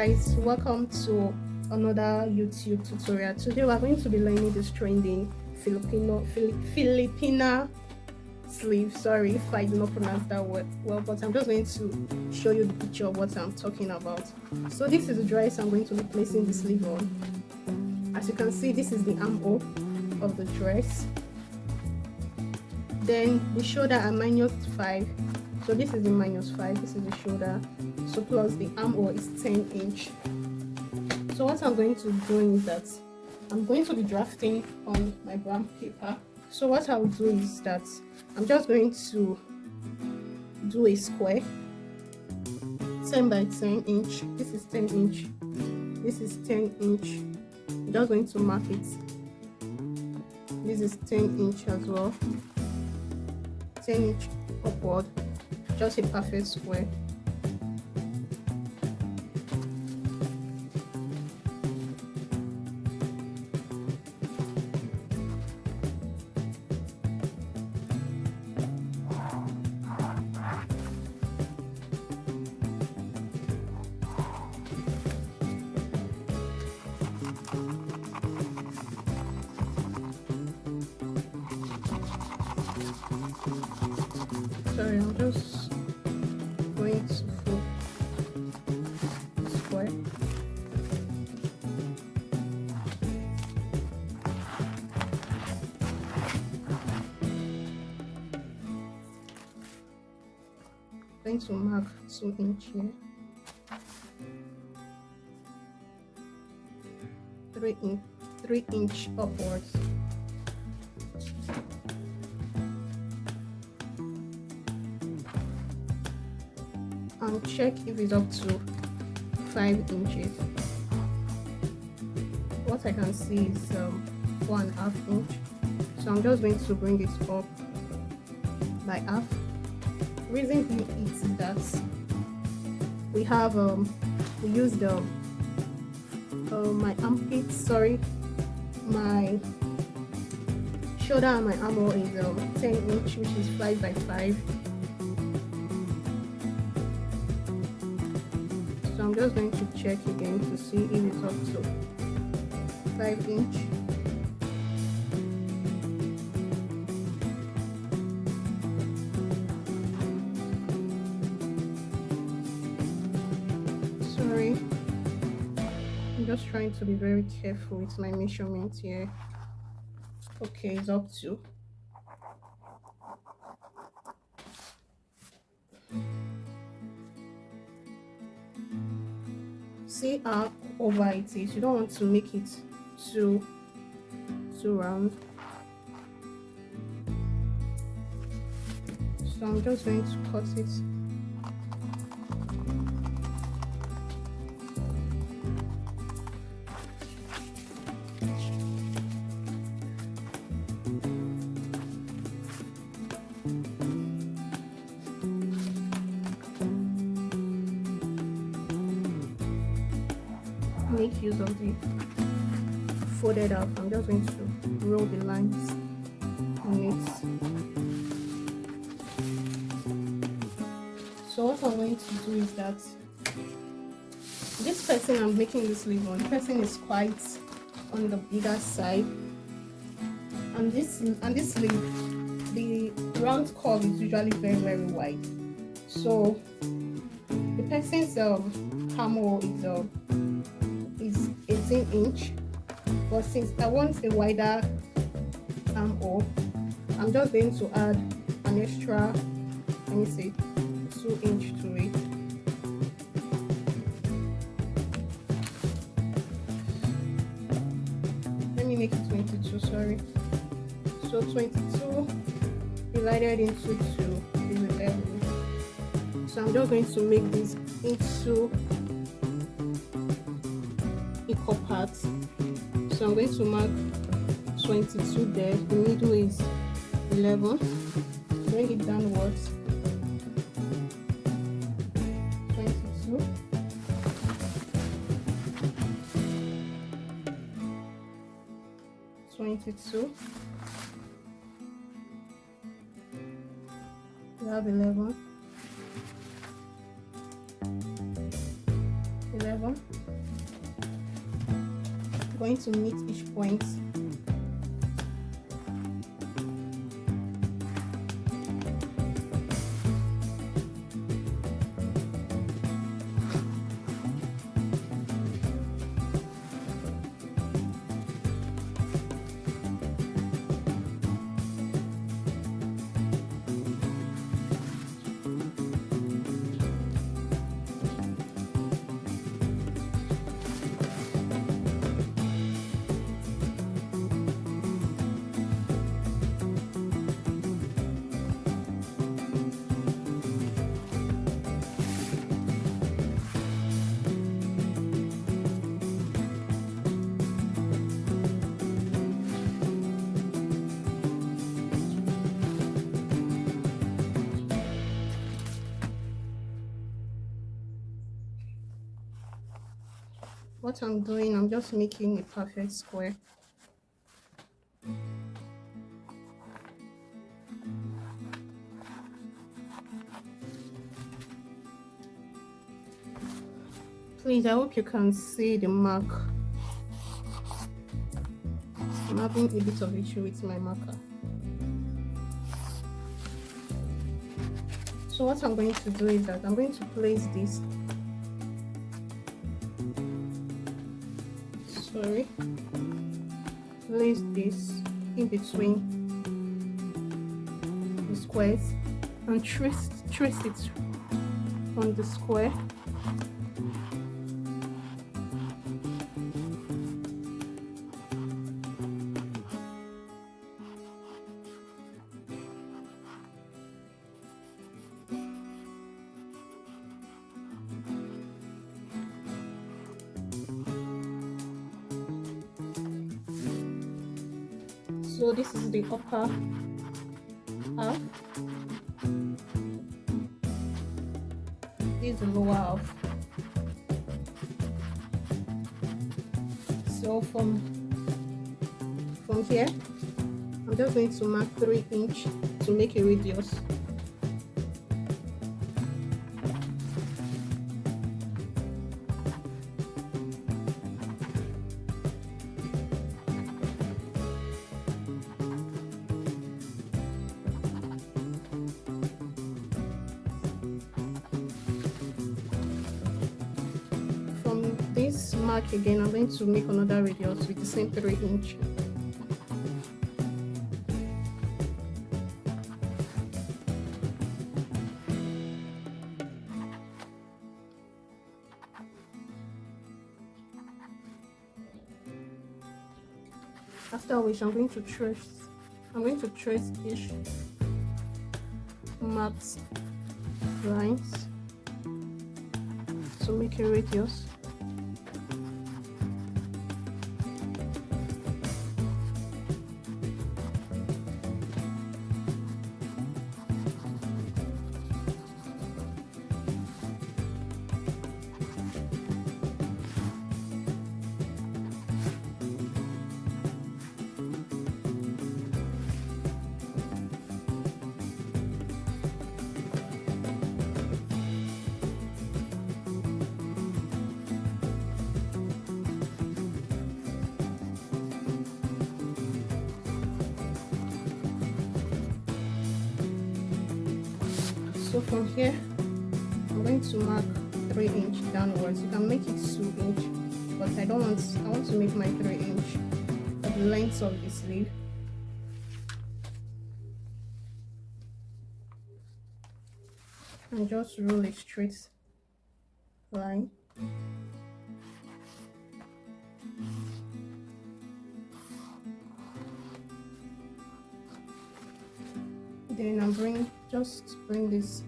guys, welcome to another YouTube tutorial. Today we are going to be learning this trending Filipina sleeve. Sorry if I do not pronounce that word well, but I'm just going to show you the picture of what I'm talking about. So this is the dress I'm going to be placing the sleeve on. As you can see, this is the armhole of the dress. Then the shoulder are -5. So this is the -5, this is the shoulder, so plus the armhole is 10 inch. So what I'm going to do is that I'm going to be drafting on my brown paper. So what I'll do is that I'm just going to do a square 10 by 10 inch. This is 10 inch, this is 10 inch. I'm just going to mark it. This is 10 inch as well, 10 inch upward, just a perfect square. Sorry, I'm just going to fold the square. I'm going to mark 2 inch here, 3 inch upwards. And check if it's up to 5 inches. What I can see is 4.5 inch. So I'm just going to bring it up by half. Reason being is that we have we use the my armpit, sorry, my shoulder and my armhole is 10 inch, which is 5 by 5. So I'm just going to check again to see if it's up to 5 inch. Sorry, I'm just trying to be very careful with my measurement here. Okay, it's up to. See how over it is. You don't want to make it too round. So I'm just going to cut it. Make use of the folded out. I'm just going to roll the lines on it. So what I'm going to do is that this person I'm making this sleeve on, the person is quite on the bigger side, and this sleeve, the round curve is usually very wide. So the person's armhole is 18 inch, but since I want a wider armhole, I'm just going to add an extra, let me say 2 inch to it. Let me make it 22, sorry. So 22 divided into 2 is 11. So I'm just going to make this into equal parts. So I'm going to mark 22 there. The middle is 11. Bring it downwards. 22. 22. We have 11. 11. going to meet each point. What I'm doing, I'm just making a perfect square. Please, I hope you can see the mark. I'm having a bit of issue with my marker. So what I'm going to do is that I'm going to place this, place this in between the squares and trace it on the square. So this is the upper half, this is the lower half. So from here, I'm just going to mark 3 inch to make a radius. This mark again, I'm going to make another radius with the same 3 inch. After which I'm going to trace each marked lines to make a radius. So from here, I'm going to mark 3 inch downwards. You can make it 2 inch, but I want to make my 3 inch at the length of the sleeve. And just roll a straight line. Then I'm bring this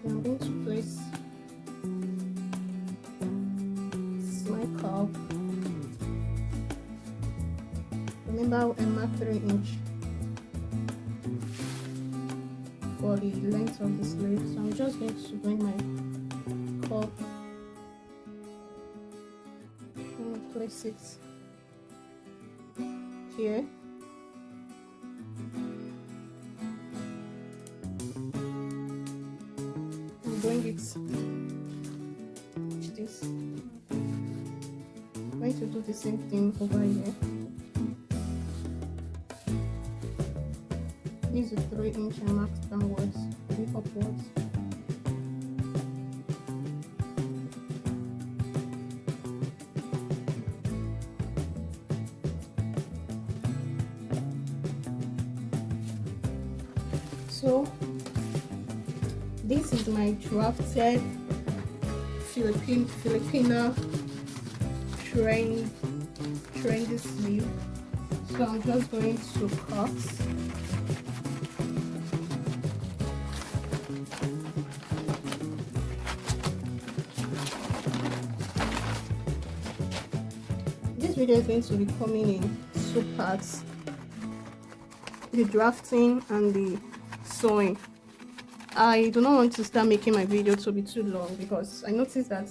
I'm going to place my curve. Remember, I marked 3 inch for the length of the sleeve, so I'm just going to bring my curve place it here. And bring it like this. I'm going to do the same thing over here. Use the 3-inch and mark downwards, and upwards. So this is my drafted Filipina trendy sleeve. So I'm just going to cut. This video is going to be coming in 2 parts: the drafting and the sewing. I do not want to start making my video to be too long, because I noticed that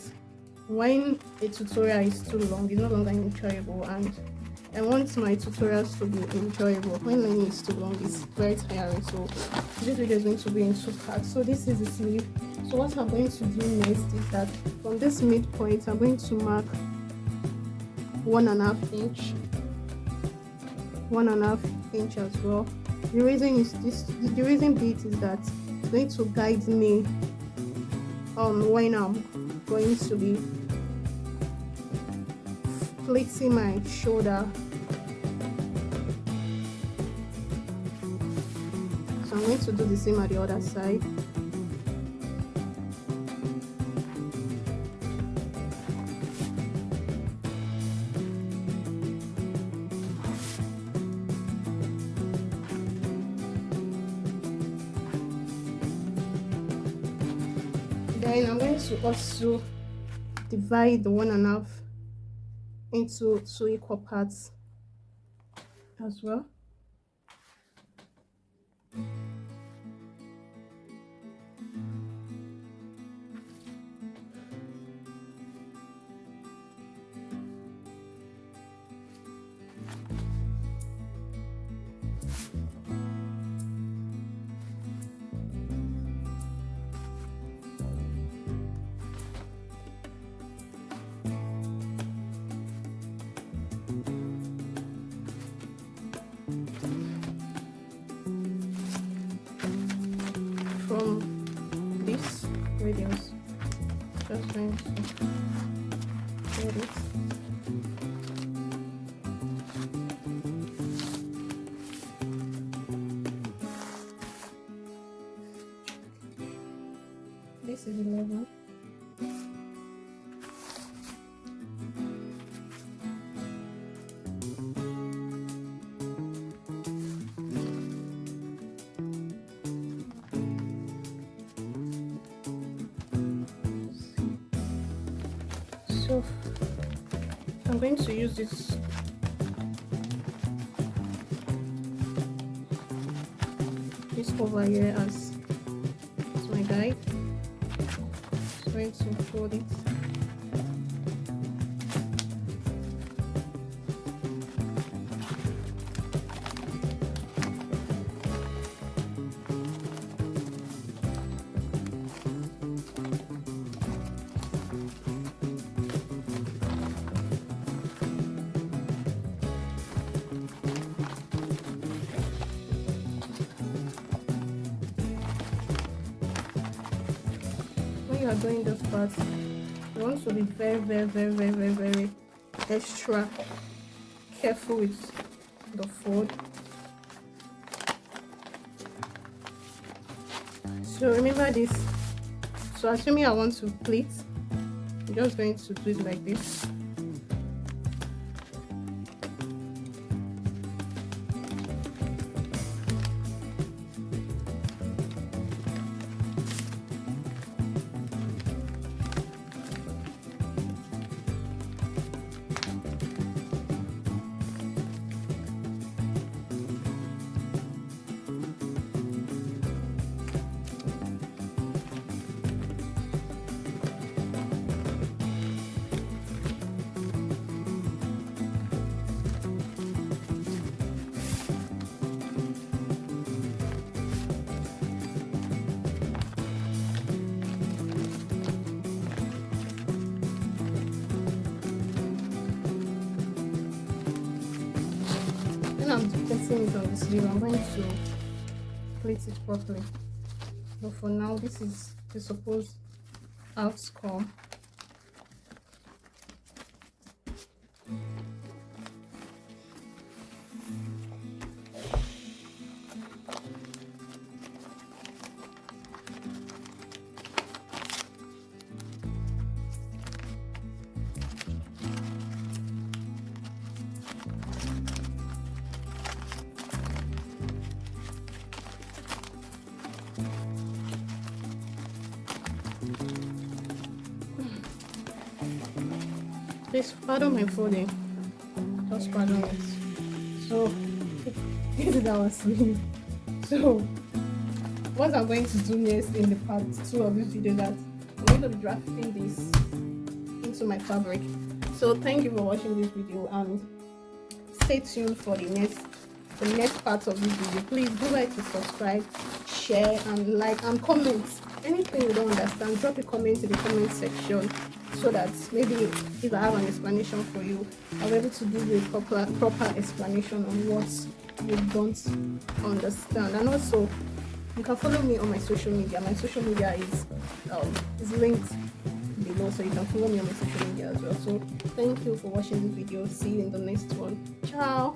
when a tutorial is too long, it's no longer enjoyable, and I want my tutorials to be enjoyable. When learning is too long, it's very tiring. So this video is going to be in 2 parts. So this is the sleeve. So what I'm going to do next is that from this midpoint, I'm going to mark 1.5 inch, 1.5 inch as well. The reason is this. The reason bit is that it's going to guide me on when I'm going to be placing my shoulder. So I'm going to do the same at the other side. Then I'm going to also divide the 1.5 into 2 equal parts as well. From this radius, just going to get it. This is 11. So I'm going to use this over here as my guide. Just going to fold it. You are doing this part, you want to be very extra careful with the fold. So remember this. So assuming I want to pleat, I'm just going to do it like this. I'm placing it on the sleeve, I'm going to plait it properly. But for now, this is the supposed outcome. Please pardon my folding. Just pardon it. So this is our sleeve. So what I'm going to do next in the part 2 of this video, that I'm going to be drafting this into my fabric. So thank you for watching this video, and stay tuned for the next part of this video. Please do like to subscribe, share, and like, and comment. Anything you don't understand, drop a comment in the comment section, so that maybe if I have an explanation for you, I'll be able to give you a proper explanation on what you don't understand. And also, you can follow me on my social media. My social media is linked below, so you can follow me on my social media as well. So thank you for watching this video. See you in the next one. Ciao.